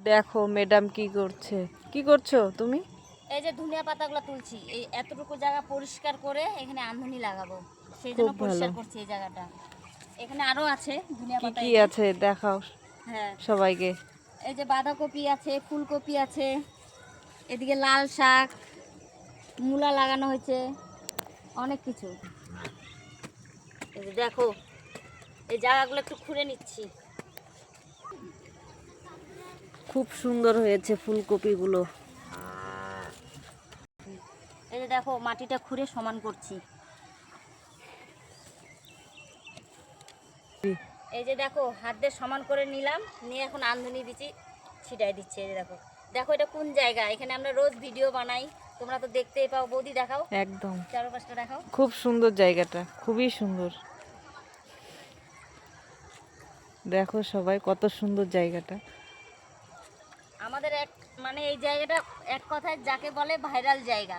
দেখো ম্যাডাম কি করছে। কি করছো তুমি? এই যে ধনিয়া পাতাগুলো তুলছি, এই এতটুকু জায়গা পরিষ্কার করে এখানে আমধনি লাগাবো, সেই জন্য খুব ভালো। পরিষ্কার করছি এই জায়গাটা। এখানে আরো আছে ধনিয়া কি পাতা, কি এই যে। আছে দেখাও হ্যাঁ, সবাইকে। এই যে বাঁধাকপি আছে, ফুলকপি আছে, এদিকে লাল শাক, মূলা লাগানো হয়েছে, অনেক কিছু। এই যে দেখো, এই জায়গাগুলো একটু খুঁড়ে নিচ্ছি। খুব সুন্দর হয়েছে ফুলকপিগুলো। এই যে দেখো, মাটিটা খুঁড়ে সমান করছি। এই যে দেখো, হাত দিয়ে সমান করে নিলাম, নিয়ে এখন আমধনি বিচি ছিটাই দিচ্ছে। এই যে দেখো, দেখো এটা কোন জায়গা, এখানে আমরা রোজ ভিডিও বানাই, তোমরা তো দেখতেই পাও। বৌদি দেখাও, একদম চারপাশটা দেখাও। খুব সুন্দর জায়গাটা, খুবই সুন্দর। দেখো সবাই কত সুন্দর জায়গাটা। আমাদের এক মানে এই জায়গাটা এক কথায় যাকে বলে ভাইরাল জায়গা।